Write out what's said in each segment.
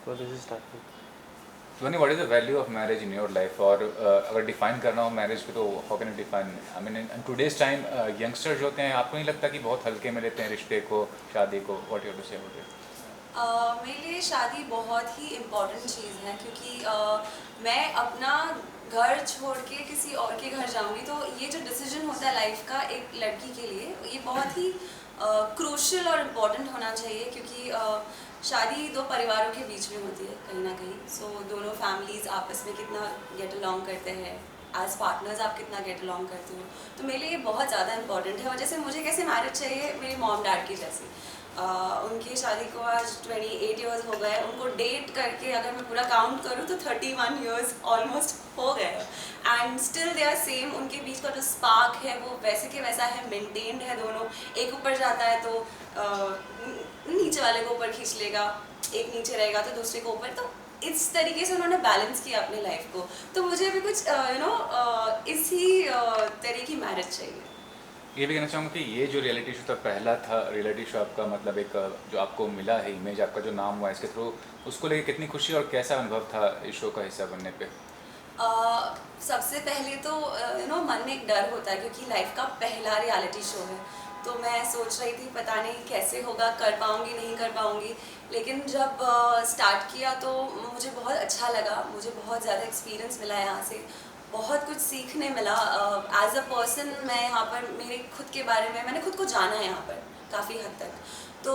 So this is starting. Tony, what is the value of marriage in your life? और अगर define करना हो marriage को तो how can you define? I mean in today's time youngsters होते हैं, आपको नहीं लगता कि बहुत हल्के में लेते हैं रिश्ते को, शादी को? What you to say about it? मेरे लिए शादी बहुत ही इम्पॉर्टेंट चीज़ है क्योंकि मैं अपना घर छोड़ के किसी और के घर जाऊंगी तो ये जो डिसीजन होता है लाइफ का एक लड़की के लिए ये बहुत ही क्रूशियल और इम्पॉर्टेंट होना चाहिए क्योंकि शादी दो परिवारों के बीच में होती है कहीं ना कहीं। सो दोनों फैमिलीज आपस में कितना गेट अलॉन्ग करते हैं, एज पार्टनर्स आप कितना गेट अलॉन्ग करते हो, तो मेरे लिए ये बहुत ज़्यादा इंपॉर्टेंट है। और जैसे मुझे कैसे मैरिज चाहिए मेरी मॉम डैड की जैसी, उनकी शादी को आज 28 ईयर्स हो गए, उनको डेट करके अगर मैं पूरा काउंट करूँ तो 31 ईयर्स ऑलमोस्ट हो गए and still they are same. उनके बीच का जो स्पार्क है वो वैसे के वैसा है, मेंटेन्ड है। दोनों एक ऊपर जाता है तो नीचे वाले को ऊपर खींच लेगा, एक नीचे रहेगा तो दूसरे को ऊपर, तो इस तरीके से उन्होंने बैलेंस किया अपनी लाइफ को। तो मुझे भी कुछ इसी तरह की मैरिज चाहिए। ये भी कहना चाहूँगा कि ये जो रियलिटी शो था, पहला था रियलिटी शो आपका, मतलब एक जो आपको मिला है इमेज, आपका जो नाम हुआ इसके थ्रू, उसको लेके कितनी खुशी और कैसा अनुभव था इस शो का हिस्सा बनने पे? सबसे पहले तो मन में एक डर होता है क्योंकि लाइफ का पहला रियलिटी शो है। तो मैं सोच रही थी पता नहीं कैसे होगा, कर पाऊँगी नहीं कर पाऊँगी, लेकिन जब स्टार्ट किया तो मुझे बहुत अच्छा लगा। मुझे बहुत ज़्यादा एक्सपीरियंस मिला यहाँ से, बहुत कुछ सीखने मिला। एज अ पर्सन मैं यहाँ पर मेरे खुद के बारे में मैंने खुद को जाना है यहाँ पर काफ़ी हद तक। तो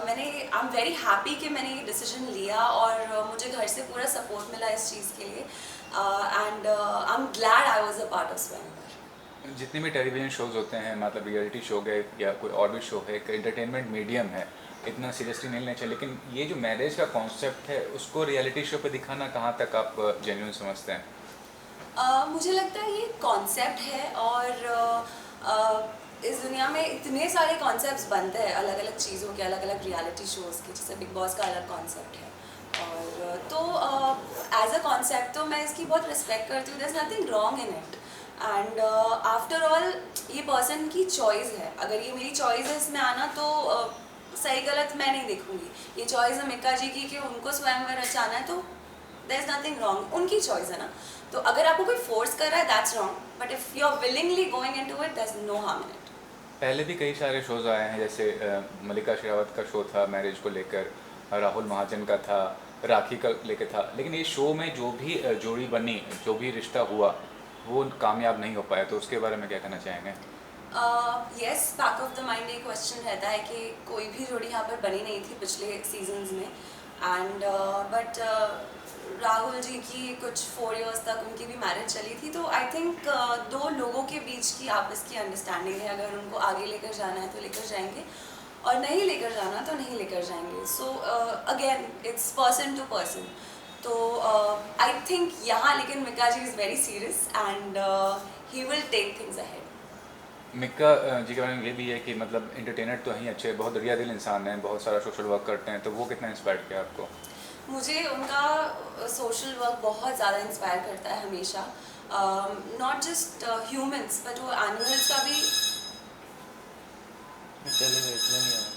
मैंने आई एम वेरी हैप्पी कि मैंने ये डिसीजन लिया और मुझे घर से पूरा सपोर्ट मिला इस चीज़ के लिए and I am glad I was a part of स्वयंवर। जितने भी टेलीविज़न शोज़ होते हैं, मतलब रियलिटी शो गए या कोई और भी शो है, एक एंटरटेनमेंट मीडियम है, इतना सीरियसली नहीं लेना चाहिए, लेकिन ये जो मैरिज का कॉन्सेप्ट है उसको रियलिटी शो पे दिखाना कहाँ तक आप जेन्युइन समझते हैं? मुझे लगता है ये कॉन्सेप्ट है और इस दुनिया में इतने सारे कॉन्सेप्ट्स बनते हैं अलग अलग चीज़ों के, अलग अलग रियलिटी शोज़ के, जैसे बिग बॉस का अलग कॉन्सेप्ट है। और तो एज अ कॉन्सेप्ट तो मैं इसकी बहुत रिस्पेक्ट करती हूँ, there is nothing wrong in it and after all ये पर्सन की चॉइस है। अगर ये मेरी चॉइस है इसमें आना तो सही गलत मैं नहीं देखूँगी। ये चॉइस है मिक्का जी की कि उनको स्वयंवर रचाना है, तो देयर इज नथिंग रॉन्ग, उनकी चॉइस है ना। तो अगर आपको कोई फोर्स कर रहा है that's wrong, but if you are willingly going into it there is no harm in it. पहले भी कई सारे शोज़ आए हैं, जैसे मल्लिका शेरावत का शो था मैरिज को लेकर, राहुल महाजन का था, राखी का लेकर था, लेकिन ये शो में जो भी जोड़ी बनी, जो भी रिश्ता हुआ, वो कामयाब नहीं हो पाया, तो उसके बारे में क्या कहना चाहेंगे? Yes, back of the mind ये क्वेश्चन रहता है कि कोई भी जोड़ी यहाँ पर बनी नहीं थी पिछले सीजन्स में एंड बट राहुल जी की कुछ 4 इयर्स तक उनकी भी मैरिज चली थी। तो आई थिंक दो लोगों के बीच की आपस की अंडरस्टैंडिंग है, अगर उनको आगे लेकर जाना है तो लेकर जाएंगे और नहीं लेकर जाना तो नहीं लेकर जाएंगे। So again it's person to person. तो आई थिंक यहाँ लेकिन Mikka ji is very serious and he will take things ahead. Mikka ji के बारे में ये भी है कि मतलब एंटरटेनर तो ही अच्छे, बहुत दरिया दिल इंसान है, बहुत सारा सोशल वर्क करते हैं, तो वो कितना इंस्पायर किया आपको? मुझे उनका सोशल वर्क बहुत ज़्यादा इंस्पायर करता है हमेशा, नॉट जस्ट ह्यूमंस बट वो एनिमल्स का भी। चलेगा, इतना नहीं आएगा।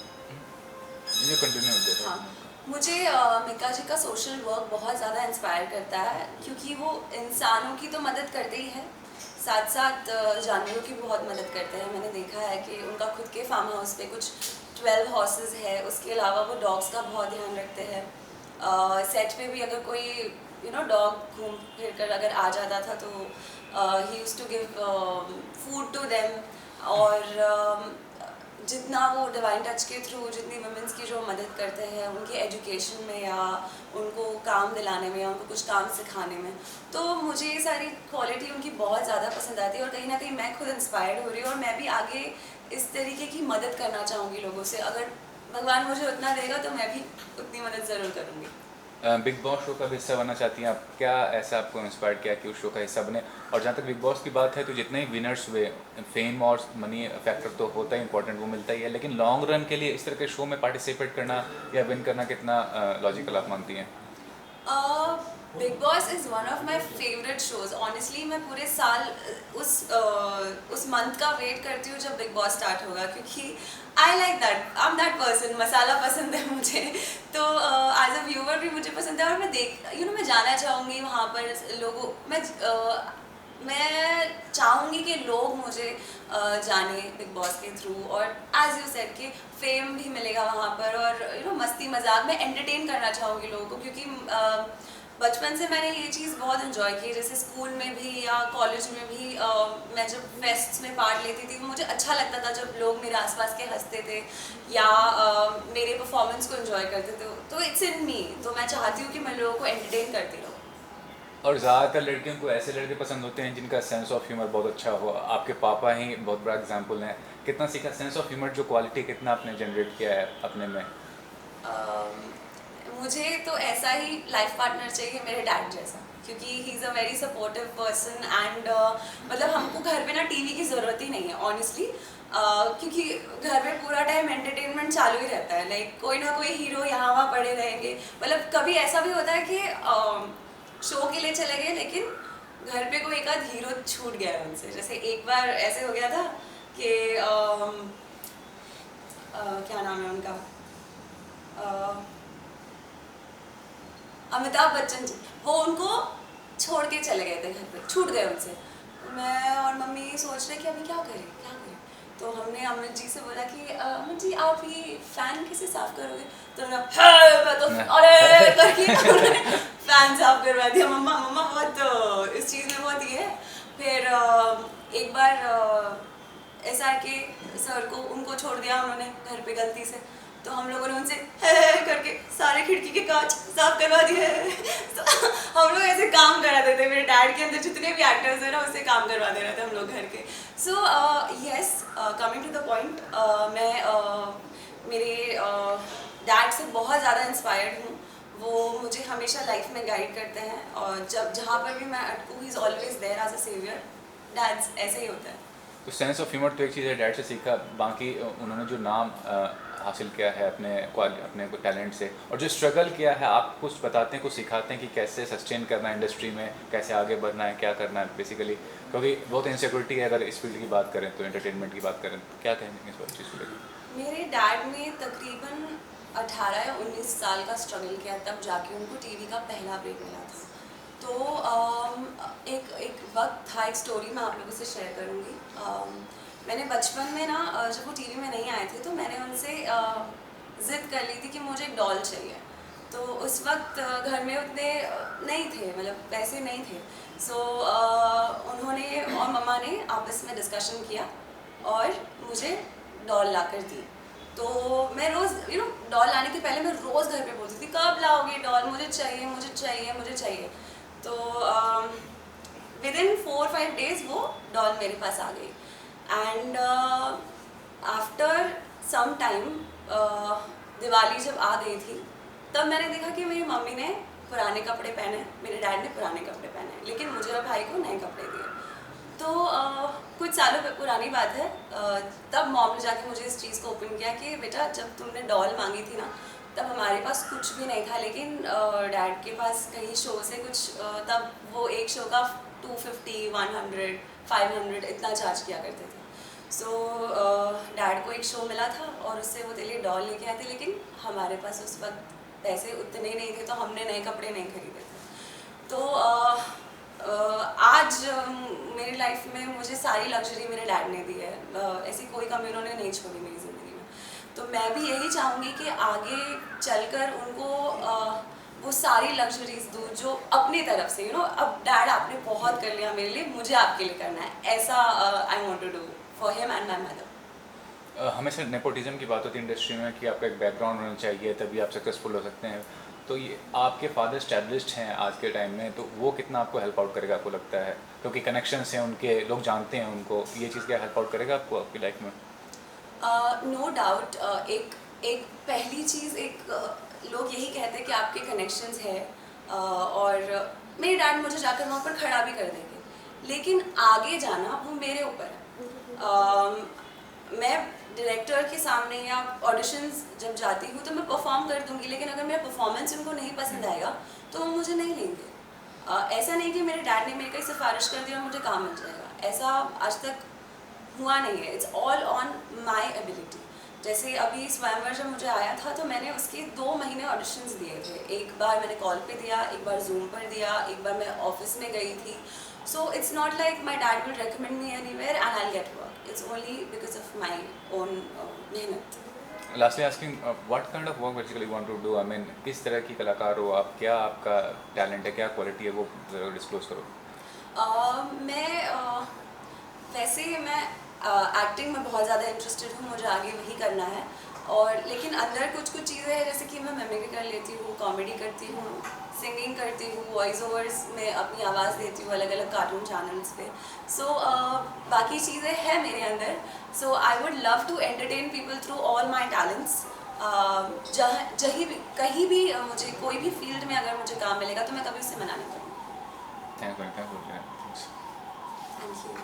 ये कंटिन्यू होते हाँ, मुझे मिक्का जी का सोशल वर्क बहुत ज़्यादा इंस्पायर करता है क्योंकि वो इंसानों की तो मदद करते ही है, साथ साथ जानवरों की भी बहुत मदद करते हैं। मैंने देखा है कि उनका खुद के फार्म हाउस पे कुछ 12 हॉर्सेस है, उसके अलावा वो डॉग्स का बहुत ध्यान रखते हैं। सेट पे भी अगर कोई डॉग घूम फिर कर अगर आ जाता था तो ही used to give food to them. और जितना वो डिवाइन टच के थ्रू जितनी वुमेंस की जो मदद करते हैं उनकी एजुकेशन में या उनको काम दिलाने में या उनको कुछ काम सिखाने में, तो मुझे ये सारी क्वालिटी उनकी बहुत ज़्यादा पसंद आती है और कहीं ना कहीं मैं खुद इंस्पायर्ड हो रही हूँ और मैं भी आगे इस तरीके की मदद करना चाहूँगी लोगों से। अगर भगवान मुझे उतना देगा तो मैं भी उतनी मदद ज़रूर करूँगी। बिग बॉस शो का भी हिस्सा बनना चाहती हैं आप? क्या ऐसा आपको इंस्पायर किया कि उस शो का हिस्सा बने? और जहाँ तक बिग बॉस की बात है, तो जितने ही विनर्स हुए, फेम और मनी फैक्टर तो होता ही इंपॉर्टेंट, वो मिलता ही है, लेकिन लॉन्ग रन के लिए इस तरह के शो में पार्टिसिपेट करना या विन करना कितना लॉजिकल आप मानती हैं? Big boss is one of my favourite shows. Honestly मैं पूरे साल उस मंथ का वेट करती हूँ जब बिग बॉस स्टार्ट होगा, क्योंकि I like that, I am that person, masala पसंद है मुझे। तो एज अ व्यूवर ओवर भी मुझे पसंद है और मैं मैं जाना चाहूँगी वहाँ पर लोगों मैं चाहूँगी कि लोग मुझे जाने बिग बॉस के थ्रू, और एज यू सेड कि फेम भी मिलेगा वहाँ पर, और मस्ती मजाक में एंटरटेन करना चाहूँगी लोगों को, क्योंकि बचपन से मैंने ये चीज़ बहुत इन्जॉय की। जैसे स्कूल में भी या कॉलेज में भी मैं जब फेस्ट्स में पार्ट लेती थी, मुझे अच्छा लगता था जब लोग मेरे आसपास के हंसते थे या मेरे परफॉर्मेंस को इन्जॉय करते थे। तो इट्स इन मी, तो मैं चाहती हूँ कि मैं लोगों को एंटरटेन करती रहूँ। और ज़्यादातर लड़कियों को ऐसे लड़के पसंद होते हैं जिनका सेंस ऑफ ह्यूमर बहुत अच्छा हो। आपके पापा ही बहुत बड़ा एग्जांपल हैं। कितना सीखा सेंस ऑफ ह्यूमर जो क्वालिटी, कितना आपने जनरेट किया है अपने में? मुझे तो ऐसा ही लाइफ पार्टनर चाहिए मेरे डैड जैसा, क्योंकि he is a very supportive person and मतलब हमको घर पे ना टीवी की ज़रूरत ही नहीं है ऑनेस्टली, क्योंकि घर में पूरा टाइम एंटरटेनमेंट चालू ही रहता है। लाइक कोई ना कोई हीरो यहाँ वहाँ पड़े रहेंगे। मतलब कभी ऐसा भी होता है कि शो के लिए चले गए लेकिन घर पे कोई एक आध हीरो छूट गया है उनसे। जैसे एक बार ऐसे हो गया था कि क्या नाम है उनका, अमिताभ बच्चन जी, वो उनको छोड़ के चले गए थे, घर पे छूट गए उनसे। मैं और मम्मी सोच रहे कि अभी क्या करें क्या करें। तो हमने अमित जी से बोला कि अमित जी आप ये फैन कैसे साफ करोगे? तो मैं तो अरे करके फैन साफ करवा दिया। मम्मा बहुत इस चीज़ में बहुत ये है। फिर एक बार ऐसा है कि सर को उनको छोड़ दिया उन्होंने घर पे गलती से, तो हम लोगों ने उनसे करके सारे खिड़की के कांच साफ करवा दिए। तो हम लोग ऐसे काम कराते थे, मेरे डैड के अंदर जितने भी एक्टर्स हैं ना उससे काम करवा दे रहे थे हम लोग घर के। So yes, coming to the point, मैं मेरे डैड से बहुत ज़्यादा इंस्पायर्ड हूँ। वो मुझे हमेशा लाइफ में गाइड करते हैं और जहाँ पर भी मैं अटकूँ he is always there as a saviour. Dads ऐसे ही होता है। तो सेंस ऑफ ह्यूमर तो एक चीज़ है, डैड से सीखा। बाकी उन्होंने जो नाम हासिल किया है अपने को टैलेंट से, और जो स्ट्रगल किया है, आप कुछ बताते हैं, कुछ सिखाते हैं कि कैसे सस्टेन करना है इंडस्ट्री में, कैसे आगे बढ़ना है, क्या करना है बेसिकली, क्योंकि बहुत इनसिक्योरिटी है अगर इस फील्ड की बात करें तो, एंटरटेनमेंट की बात करें तो क्या कहेंगे इस बात चीज़ को लेकर? मेरे डैड ने तकरीबन 18 या 19 साल का स्ट्रगल किया, तब जाके उनको टीवी का पहला ब्रेक मिला था। तो एक वक्त था, एक स्टोरी मैं आप लोगों से शेयर करूँगी। मैंने बचपन में ना जब वो टीवी में नहीं आए थे तो मैंने उनसे ज़िद कर ली थी कि मुझे एक डॉल चाहिए। तो उस वक्त घर में उतने नहीं थे, मतलब पैसे नहीं थे। सो उन्होंने और मम्मा ने आपस में डिस्कशन किया और मुझे डॉल ला कर दी। तो मैं रोज़ डॉल लाने के पहले मैं रोज़ घर पे बोलती थी कब लाओगे डॉल, मुझे चाहिए मुझे चाहिए मुझे चाहिए। तो विदिन 4-5 डेज़ वो डॉल मेरे पास आ गई। And after some time Diwali जब आ गई थी तब मैंने देखा कि मेरी मम्मी ने पुराने कपड़े पहने, मेरे डैड ने पुराने कपड़े पहने, लेकिन मुझे और भाई को नए कपड़े दिए। तो कुछ सालों पुरानी बात है, तब मॉम ने जाके मुझे इस चीज़ को ओपन किया कि बेटा जब तुमने डॉल मांगी थी ना तब हमारे पास कुछ भी नहीं था, लेकिन डैड के पास कहीं शो से कुछ तब वो एक शो का 250, 100, 500 इतना चार्ज किया करते थे। सो डैड को एक शो मिला था और उससे वो दिल्ली डॉल लेके आए थे, लेकिन हमारे पास उस वक्त पैसे उतने नहीं थे तो हमने नए कपड़े नहीं खरीदे थे। तो आज मेरी लाइफ में मुझे सारी लग्जरी मेरे डैड ने दी है, ऐसी कोई कमी उन्होंने नहीं छोड़ी मेरी ज़िंदगी में। तो मैं भी यही चाहूँगी कि आगे चलकर उनको वो सारी लग्जरीज दूँ जो अपनी तरफ से अब डैड आपने बहुत कर लिया मेरे लिए, मुझे आपके लिए करना है, ऐसा I want to do for him and my mother. हमेशा नेपोटिज्म की बात होती है इंडस्ट्री में कि आपका एक बैकग्राउंड होना चाहिए तभी आप सक्सेसफुल हो सकते हैं। तो ये आपके फादर स्टैब्लिश्ड हैं आज के टाइम में, तो वो कितना आपको हेल्प आउट करेगा आपको लगता है? क्योंकि कनेक्शंस हैं उनके, लोग जानते हैं उनको, ये चीज़ क्या हेल्प आउट करेगा आपको आपकी लाइफ में? No doubt. एक पहली चीज़, लोग यही कहते हैं कि आपके कनेक्शंस है और मेरे डैड मुझे जाकर वहाँ पर खड़ा भी कर देंगे, लेकिन आगे जाना वो मेरे ऊपर है। मैं डायरेक्टर के सामने या ऑडिशंस जब जाती हूँ तो मैं परफॉर्म कर दूँगी, लेकिन अगर मेरा परफॉर्मेंस उनको नहीं पसंद आएगा तो वो मुझे नहीं लेंगे। ऐसा नहीं कि मेरे डैड ने मेरी कोई सिफारिश कर दी और मुझे काम मिल जाएगा, ऐसा आज तक हुआ नहीं है। It's all on my ability. जैसे अभी स्वयंवर जब मुझे आया था तो मैंने उसके 2 महीने ऑडिशंस दिए थे। एक बार मैंने कॉल पे दिया, एक बार जूम पर दिया, एक बार मैं ऑफिस में गई थी। So it's not like my dad will recommend me anywhere and I get work, it's only because of my own मेहनत। Lastly asking what kind of work basically want to do, I mean किस तरह की कलाकार हो आप, क्या आपका talent है, क्या क्वालिटी है, वो डिस्क्लोज करो। वैसे मैं एक्टिंग में बहुत ज़्यादा इंटरेस्टेड हूँ, मुझे आगे वही करना है। और लेकिन अंदर कुछ कुछ चीज़ें हैं, जैसे कि मैं मिमिक्री कर लेती हूँ, कॉमेडी करती हूँ, सिंगिंग करती हूँ, वॉइस ओवर्स में अपनी आवाज़ देती हूँ अलग अलग कार्टून चैनल्स पे। सो बाकी चीज़ें हैं मेरे अंदर। So I would love to entertain people through all my talents. कहीं भी मुझे कोई भी फील्ड में अगर मुझे काम मिलेगा तो मैं कभी उससे मना नहीं करूँगी। Thank you. Thank you.